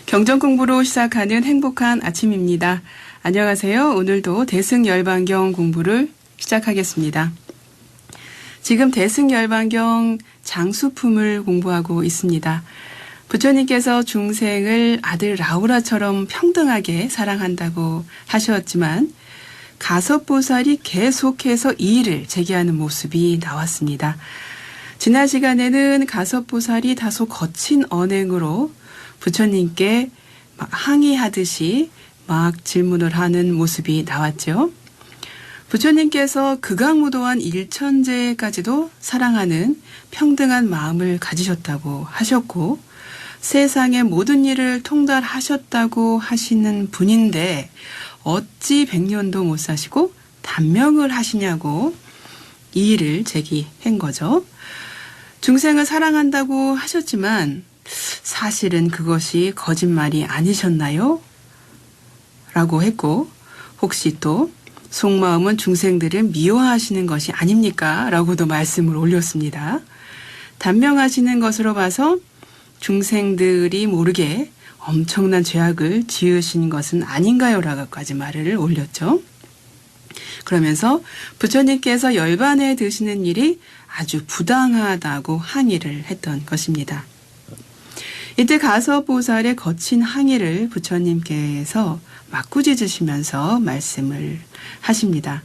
경전 공부로 시작하는 행복한 아침입니다. 안녕하세요. 오늘도 대승열반경 공부를 시작하겠습니다. 지금 대승열반경 장수품을 공부하고 있습니다. 부처님께서 중생을 아들 라우라처럼 평등하게 사랑한다고 하셨지만 가섭보살이 계속해서 이의를 제기하는 모습이 나왔습니다. 지난 시간에는 가섭보살이 다소 거친 언행으로 부처님께 막 항의하듯이 막 질문을 하는 모습이 나왔죠. 부처님께서 극악무도한 일천재까지도 사랑하는 평등한 마음을 가지셨다고 하셨고 세상의 모든 일을 통달하셨다고 하시는 분인데 어찌 100년도 못 사시고 단명을 하시냐고 이의를 제기한 거죠. 중생을 사랑한다고 하셨지만 사실은 그것이 거짓말이 아니셨나요? 라고 했고 혹시 또 속마음은 중생들을 미워하시는 것이 아닙니까? 라고도 말씀을 올렸습니다. 단명하시는 것으로 봐서 중생들이 모르게 엄청난 죄악을 지으신 것은 아닌가요? 라고까지 말을 올렸죠. 그러면서 부처님께서 열반에 드시는 일이 아주 부당하다고 항의를 했던 것입니다. 이때 가섭보살의 거친 항의를 부처님께서 맞구짖으시면서 말씀을 하십니다.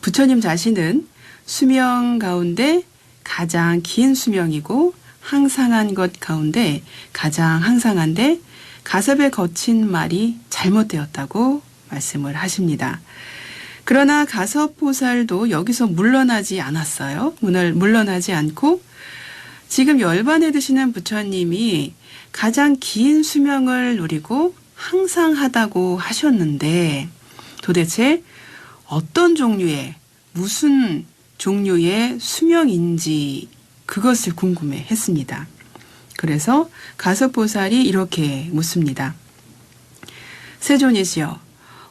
부처님 자신은 수명 가운데 가장 긴 수명이고 항상한 것 가운데 가장 항상한데 가섭의 거친 말이 잘못되었다고 말씀을 하십니다. 그러나 가섭보살도 여기서 물러나지 않았어요. 물러나지 않고 지금 열반에 드시는 부처님이 가장 긴 수명을 누리고 항상하다고 하셨는데 도대체 어떤 종류의 무슨 종류의 수명인지 그것을 궁금해 했습니다. 그래서 가섭보살이 이렇게 묻습니다. 세존이시여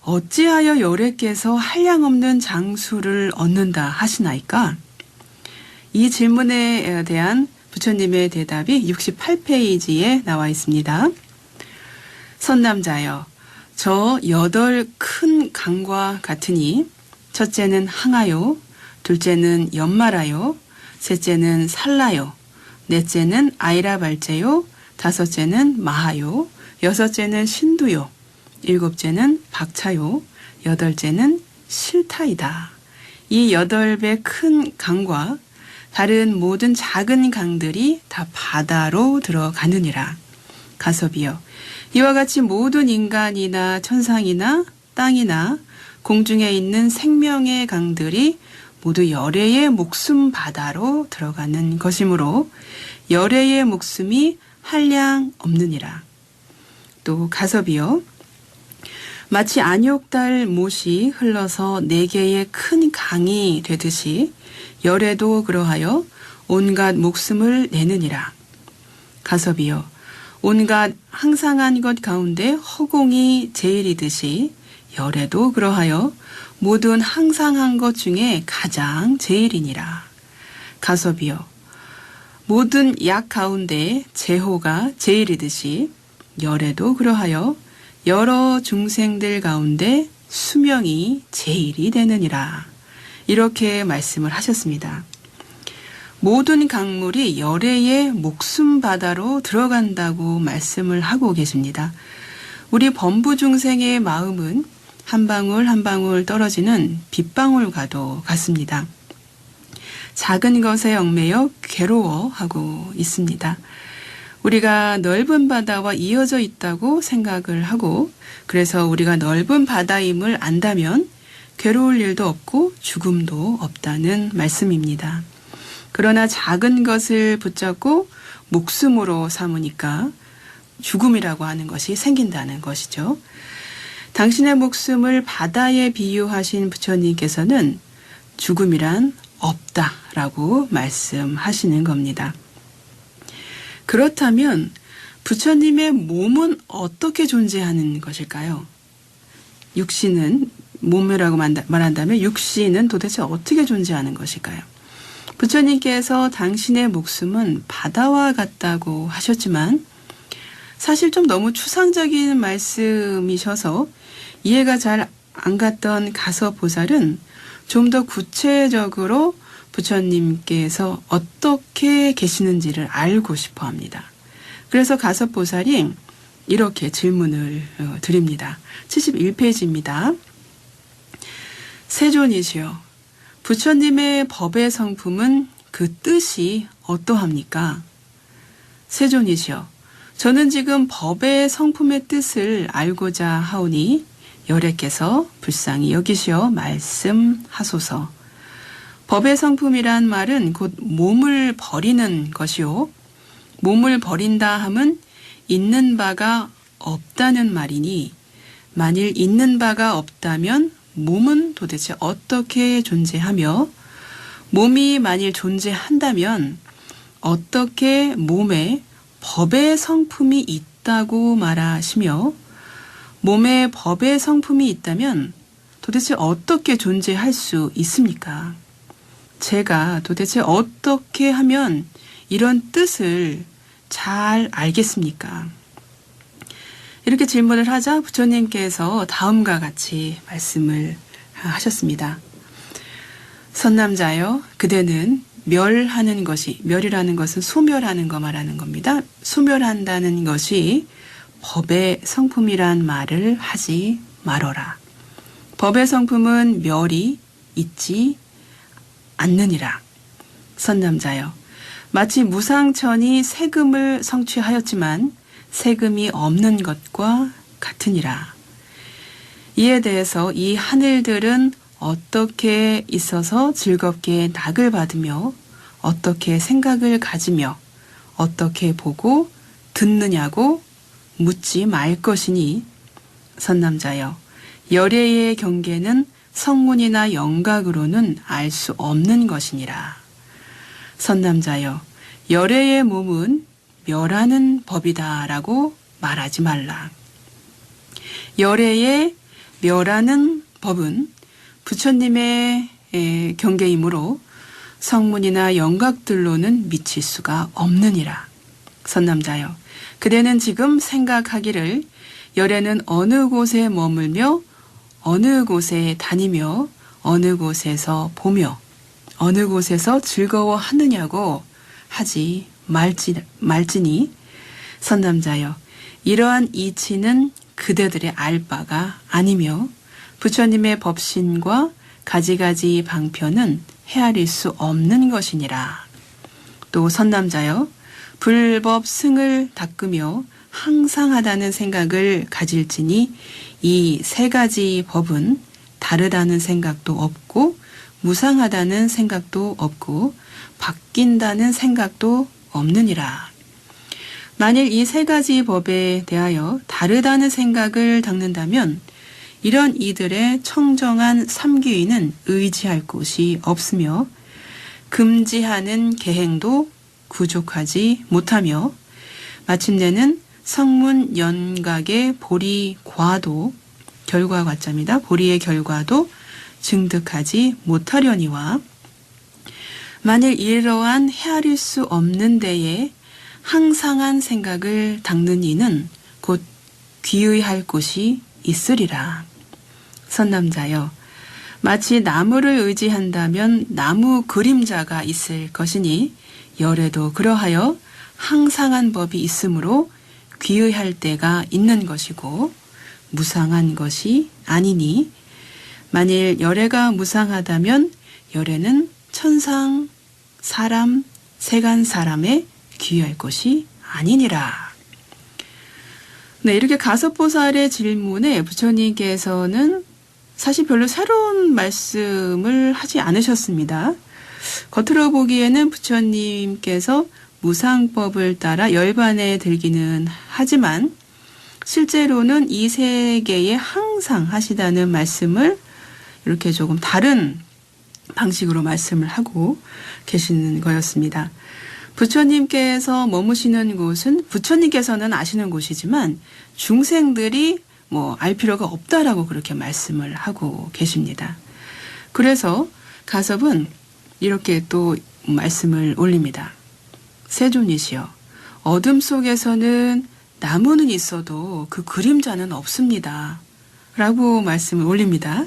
어찌하여 열애께서 한량없는 장수를 얻는다 하시나이까? 이 질문에 대한 부처님의 대답이 68페이지에 나와 있습니다. 선남자여, 저 8 큰 강과 같으니 첫째는 항하요, 둘째는 연마라요, 셋째는 살라요, 넷째는 아이라발제요, 다섯째는 마하요, 여섯째는 신두요, 일곱째는 박차요, 여덟째는 실타이다. 이 8배 큰 강과 다른 모든 작은 강들이 다 바다로 들어가느니라. 가섭이여, 이와 같이 모든 인간이나 천상이나 땅이나 공중에 있는 생명의 강들이 모두 열애의 목숨 바다로 들어가는 것이므로 열애의 목숨이 한량 없느니라. 또 가섭이여, 마치 안욕달 못이 흘러서 4개의 큰 강이 되듯이 열애도 그러하여 온갖 목숨을 내느니라. 가섭이여, 온갖 항상한 것 가운데 허공이 제일이듯이 열애도 그러하여 모든 항상한 것 중에 가장 제일이니라. 가섭이여, 모든 약 가운데 제호가 제일이듯이 열애도 그러하여 여러 중생들 가운데 수명이 제일이 되느니라. 이렇게 말씀을 하셨습니다. 모든 강물이 열애의 목숨 바다로 들어간다고 말씀을 하고 계십니다. 우리 범부 중생의 마음은 한 방울 한 방울 떨어지는 빗방울과도 같습니다. 작은 것에 얽매여 괴로워하고 있습니다. 우리가 넓은 바다와 이어져 있다고 생각을 하고 그래서 우리가 넓은 바다임을 안다면 괴로울 일도 없고 죽음도 없다는 말씀입니다. 그러나 작은 것을 붙잡고 목숨으로 삼으니까 죽음이라고 하는 것이 생긴다는 것이죠. 당신의 목숨을 바다에 비유하신 부처님께서는 죽음이란 없다라고 말씀하시는 겁니다. 그렇다면 부처님의 몸은 어떻게 존재하는 것일까요? 육신은 몸이라고 말한다면 육신은 도대체 어떻게 존재하는 것일까요? 부처님께서 당신의 목숨은 바다와 같다고 하셨지만 사실 좀 너무 추상적인 말씀이셔서 이해가 잘 안 갔던 가서보살은 좀 더 구체적으로 부처님께서 어떻게 계시는지를 알고 싶어 합니다. 그래서 가서보살이 이렇게 질문을 드립니다. 71페이지입니다. 세존이시여, 부처님의 법의 성품은 그 뜻이 어떠합니까? 세존이시여, 저는 지금 법의 성품의 뜻을 알고자 하오니 열애께서 불쌍히 여기시어 말씀하소서. 법의 성품이란 말은 곧 몸을 버리는 것이요. 몸을 버린다 함은 있는 바가 없다는 말이니 만일 있는 바가 없다면 몸은 도대체 어떻게 존재하며 몸이 만일 존재한다면 어떻게 몸에 법의 성품이 있다고 말하시며 몸에 법의 성품이 있다면 도대체 어떻게 존재할 수 있습니까? 제가 도대체 어떻게 하면 이런 뜻을 잘 알겠습니까? 이렇게 질문을 하자 부처님께서 다음과 같이 말씀을 하셨습니다. 선남자여, 그대는 멸하는 것이, 멸이라는 것은 소멸하는 거 말하는 겁니다. 소멸한다는 것이 법의 성품이란 말을 하지 말어라. 법의 성품은 멸이 있지 않느니라. 선남자여, 마치 무상천이 세금을 성취하였지만 세금이 없는 것과 같으니라. 이에 대해서 이 하늘들은 어떻게 있어서 즐겁게 낙을 받으며 어떻게 생각을 가지며 어떻게 보고 듣느냐고 묻지 말 것이니 선남자여, 열애의 경계는 성문이나 영각으로는 알 수 없는 것이니라. 선남자여, 열애의 몸은 멸하는 법이다라고 말하지 말라. 열애의 멸하는 법은 부처님의 경계이므로 성문이나 영각들로는 미칠 수가 없느니라. 선남자여, 그대는 지금 생각하기를 열애는 어느 곳에 머물며 어느 곳에 다니며 어느 곳에서 보며 어느 곳에서 즐거워하느냐고 하지 말지니 선남자여, 이러한 이치는 그대들의 알 바가 아니며 부처님의 법신과 가지가지 방편은 헤아릴 수 없는 것이니라. 또 선남자여, 불법 승을 닦으며 항상하다는 생각을 가질지니 이 세 가지 법은 다르다는 생각도 없고 무상하다는 생각도 없고 바뀐다는 생각도 없느니라. 만일 이 세 가지 법에 대하여 다르다는 생각을 닦는다면 이런 이들의 청정한 삼귀인은 의지할 곳이 없으며 금지하는 계행도 구족하지 못하며 마침내는 성문 연각의 보리 과도, 결과 과자입니다. 보리의 결과도 증득하지 못하려니와 만일 이러한 헤아릴 수 없는 데에 항상한 생각을 닦는 이는 곧 귀의할 곳이 있으리라. 선남자여, 마치 나무를 의지한다면 나무 그림자가 있을 것이니 열애도 그러하여 항상한 법이 있으므로 귀의할 때가 있는 것이고 무상한 것이 아니니 만일 열애가 무상하다면 열애는 천상, 사람, 세간 사람에 귀의할 것이 아니니라. 네, 이렇게 가섭보살의 질문에 부처님께서는 사실 별로 새로운 말씀을 하지 않으셨습니다. 겉으로 보기에는 부처님께서 무상법을 따라 열반에 들기는 하지만 실제로는 이 세계에 항상 하시다는 말씀을 이렇게 조금 다른 방식으로 말씀을 하고 계시는 거였습니다. 부처님께서 머무시는 곳은 부처님께서는 아시는 곳이지만 중생들이 알 필요가 없다라고 그렇게 말씀을 하고 계십니다. 그래서 가섭은 이렇게 또 말씀을 올립니다. 세존이시여, 어둠 속에서는 나무는 있어도 그 그림자는 없습니다. 라고 말씀을 올립니다.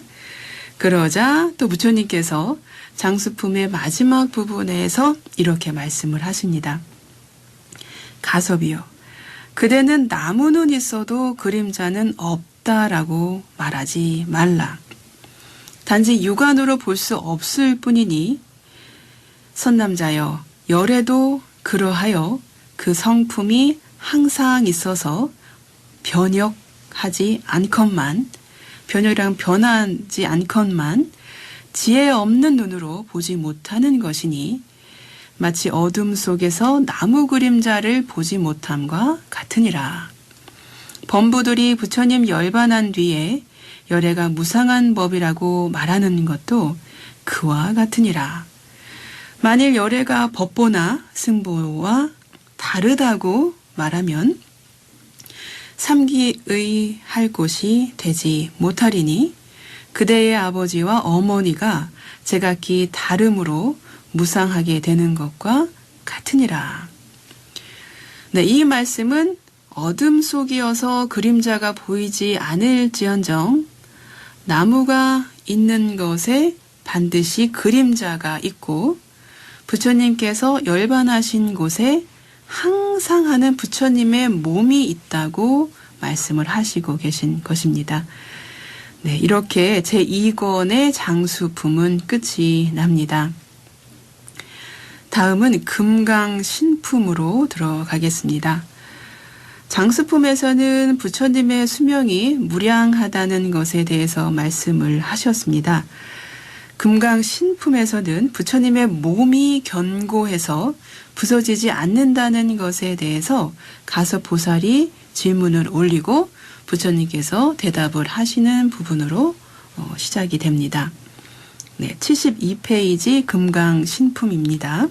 그러자 또 부처님께서 장수품의 마지막 부분에서 이렇게 말씀을 하십니다. 가섭이요. 그대는 나무는 있어도 그림자는 없다라고 말하지 말라. 단지 육안으로 볼 수 없을 뿐이니 선남자여 열에도 그러하여 그 성품이 항상 있어서 변역하지 않건만 변역이랑 변하지 않건만 지혜 없는 눈으로 보지 못하는 것이니 마치 어둠 속에서 나무 그림자를 보지 못함과 같으니라. 범부들이 부처님 열반한 뒤에 열애가 무상한 법이라고 말하는 것도 그와 같으니라. 만일 열애가 법보나 승보와 다르다고 말하면 삼기의 할 곳이 되지 못하리니 그대의 아버지와 어머니가 제각기 다름으로 무상하게 되는 것과 같으니라. 네, 이 말씀은 어둠 속이어서 그림자가 보이지 않을지언정 나무가 있는 것에 반드시 그림자가 있고 부처님께서 열반하신 곳에 항상 하는 부처님의 몸이 있다고 말씀을 하시고 계신 것입니다. 네, 이렇게 제2권의 장수품은 끝이 납니다. 다음은 금강신품으로 들어가겠습니다. 장수품에서는 부처님의 수명이 무량하다는 것에 대해서 말씀을 하셨습니다. 금강신품에서는 부처님의 몸이 견고해서 부서지지 않는다는 것에 대해서 가섭보살이 질문을 올리고 부처님께서 대답을 하시는 부분으로 시작이 됩니다. 네, 72페이지 금강신품입니다.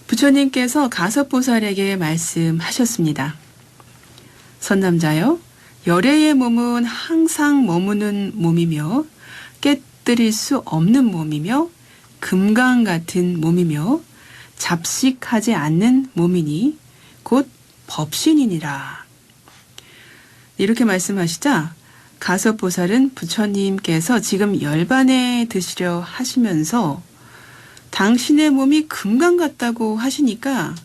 부처님께서 가섭보살에게 말씀하셨습니다. 선남자여, 열애의 몸은 항상 머무는 몸이며 깨뜨릴 수 없는 몸이며 금강 같은 몸이며 잡식하지 않는 몸이니 곧 법신이니라. 이렇게 말씀하시자 가섭보살은 부처님께서 지금 열반에 드시려 하시면서 당신의 몸이 금강 같다고 하시니까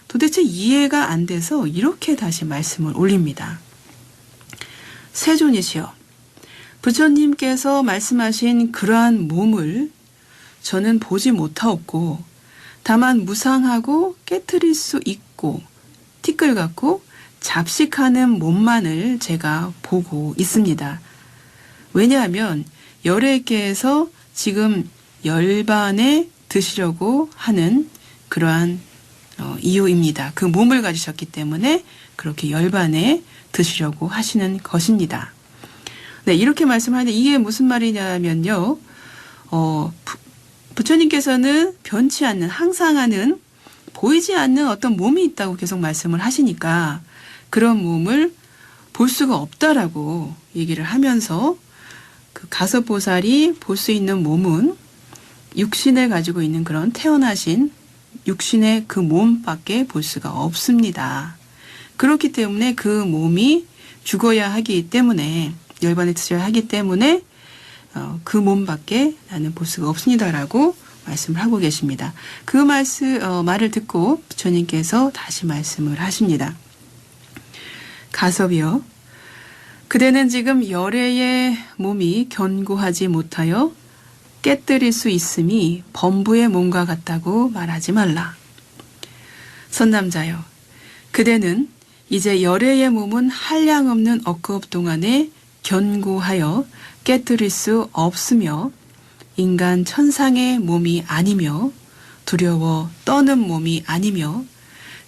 도대체 이해가 안 돼서 이렇게 다시 말씀을 올립니다. 세존이시여, 부처님께서 말씀하신 그러한 몸을 저는 보지 못하옵고 다만 무상하고 깨트릴 수 있고 티끌 같고 잡식하는 몸만을 제가 보고 있습니다. 왜냐하면 열애께서 지금 열반에 드시려고 하는 그러한 이유입니다. 그 몸을 가지셨기 때문에 그렇게 열반에 드시려고 하시는 것입니다. 네, 이렇게 말씀하는데 이게 무슨 말이냐면요. 부처님께서는 변치 않는, 항상 하는, 보이지 않는 어떤 몸이 있다고 계속 말씀을 하시니까 그런 몸을 볼 수가 없다라고 얘기를 하면서 그 가섭보살이 볼 수 있는 몸은 육신을 가지고 있는 그런 태어나신 육신의 그 몸밖에 볼 수가 없습니다. 그렇기 때문에 그 몸이 죽어야 하기 때문에 열반에 드셔야 하기 때문에 그 몸밖에 나는 볼 수가 없습니다라고 말씀을 하고 계십니다. 그 말을 듣고 부처님께서 다시 말씀을 하십니다. 가섭이여, 그대는 지금 열애의 몸이 견고하지 못하여 깨뜨릴 수 있음이 범부의 몸과 같다고 말하지 말라. 선남자여, 그대는 이제 열애의 몸은 한량없는 억겁 동안에 견고하여 깨뜨릴 수 없으며 인간 천상의 몸이 아니며 두려워 떠는 몸이 아니며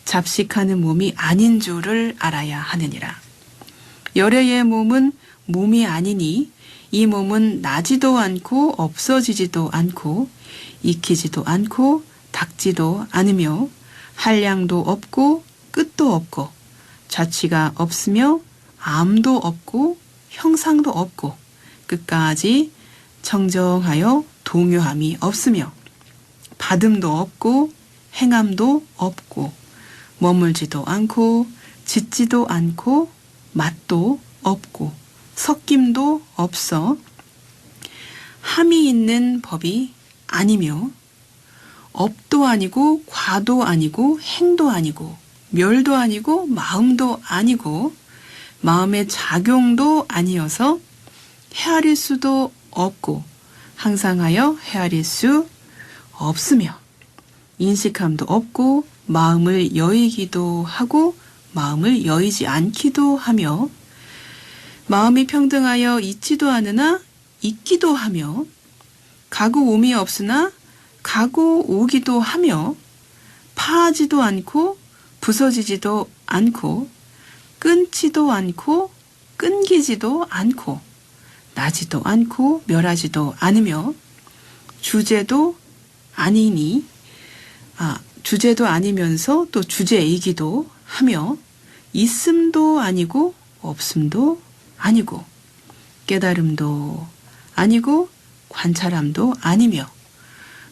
잡식하는 몸이 아닌 줄을 알아야 하느니라. 열애의 몸은 몸이 아니니 이 몸은 나지도 않고 없어지지도 않고 익히지도 않고 닦지도 않으며 한량도 없고 끝도 없고 자취가 없으며 암도 없고 형상도 없고 끝까지 청정하여 동요함이 없으며 받음도 없고 행함도 없고 머물지도 않고 짙지도 않고 맛도 없고 섞임도 없어 함이 있는 법이 아니며 업도 아니고 과도 아니고 행도 아니고 멸도 아니고 마음도 아니고 마음의 작용도 아니어서 헤아릴 수도 없고 항상하여 헤아릴 수 없으며 인식함도 없고 마음을 여의기도 하고 마음을 여의지 않기도 하며 마음이 평등하여 있지도 않으나 있기도 하며 가고 옴이 없으나 가고 오기도 하며 파하지도 않고 부서지지도 않고 끊지도 않고 끊기지도 않고 나지도 않고 멸하지도 않으며 주제도 주제도 아니면서 또 주제이기도 하며 있음도 아니고 없음도 아니고 깨달음도 아니고 관찰함도 아니며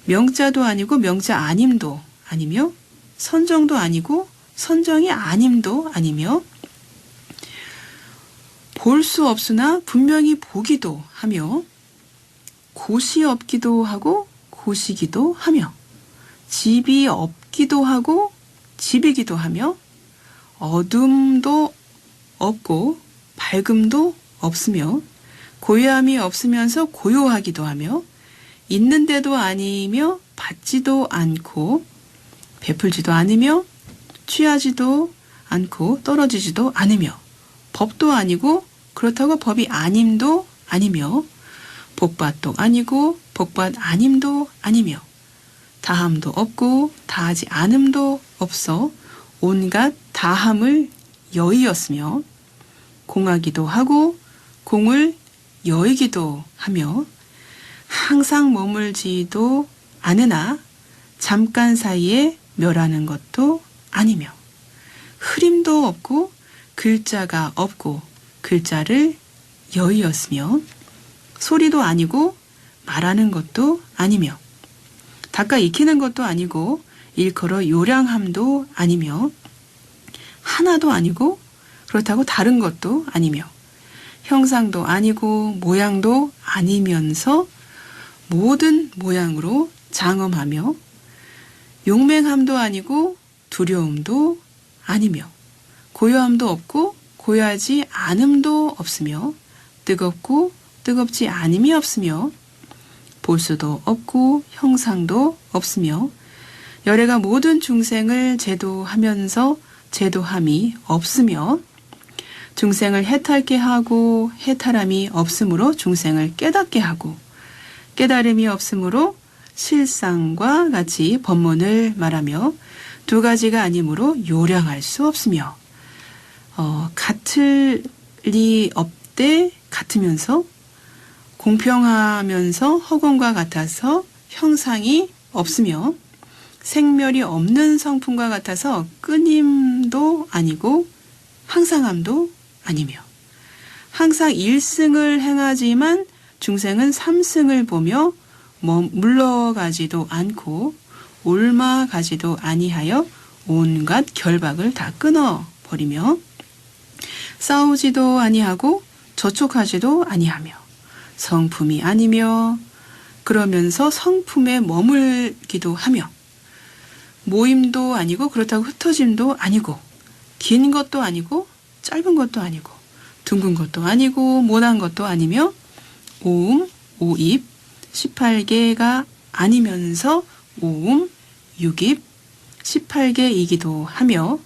명자도 아니고 명자 아님도 아니며 선정도 아니고 선정이 아님도 아니며 볼 수 없으나 분명히 보기도 하며 곳이 없기도 하고 곳이기도 하며 집이 없기도 하고 집이기도 하며 어둠도 없고 밝음도 없으며 고요함이 없으면서 고요하기도 하며 있는데도 아니며 받지도 않고 베풀지도 않으며 취하지도 않고 떨어지지도 않으며 법도 아니고 그렇다고 법이 아님도 아니며 복받도 아니고 복받 아님도 아니며 다함도 없고 다하지 않음도 없어 온갖 다함을 여의었으며 공하기도 하고 공을 여의기도 하며 항상 머물지도 않으나 잠깐 사이에 멸하는 것도 아니며 흐림도 없고 글자가 없고 글자를 여의었으며 소리도 아니고 말하는 것도 아니며 닦아 익히는 것도 아니고 일컬어 요량함도 아니며 하나도 아니고 그렇다고 다른 것도 아니며 형상도 아니고 모양도 아니면서 모든 모양으로 장엄하며 용맹함도 아니고 두려움도 아니며 고요함도 없고 고요하지 않음도 없으며 뜨겁고 뜨겁지 않음이 없으며 볼 수도 없고 형상도 없으며 열애가 모든 중생을 제도하면서 제도함이 없으며 중생을 해탈케 하고 해탈함이 없으므로 중생을 깨닫게 하고 깨달음이 없으므로 실상과 같이 법문을 말하며 두 가지가 아니므로 요량할 수 없으며 같을 리 없되 같으면서 공평하면서 허공과 같아서 형상이 없으며 생멸이 없는 성품과 같아서 끊임도 아니고 항상함도 아니며 항상 일승을 행하지만 중생은 삼승을 보며 물러가지도 않고 옮아가지도 아니하여 온갖 결박을 다 끊어버리며 싸우지도 아니하고 저촉하지도 아니하며 성품이 아니며 그러면서 성품에 머물기도 하며 모임도 아니고 그렇다고 흩어짐도 아니고 긴 것도 아니고 짧은 것도 아니고 둥근 것도 아니고 모난 것도 아니며 오음, 오입, 18개가 아니면서 오음, 육입, 18개이기도 하며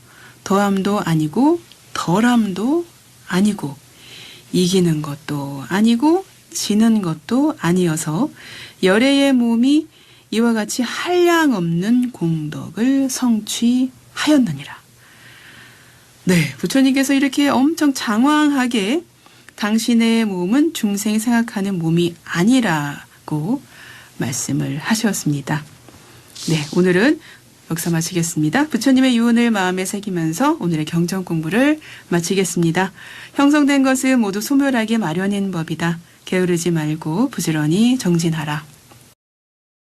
더함도 아니고 덜함도 아니고 이기는 것도 아니고 지는 것도 아니어서 열애의 몸이 이와 같이 한량없는 공덕을 성취하였느니라. 네, 부처님께서 이렇게 엄청 장황하게 당신의 몸은 중생이 생각하는 몸이 아니라고 말씀을 하셨습니다. 네, 오늘은 여기서 마치겠습니다. 부처님의 유언을 마음에 새기면서 오늘의 경전 공부를 마치겠습니다. 형성된 것은 모두 소멸하게 마련인 법이다. 게으르지 말고 부지런히 정진하라.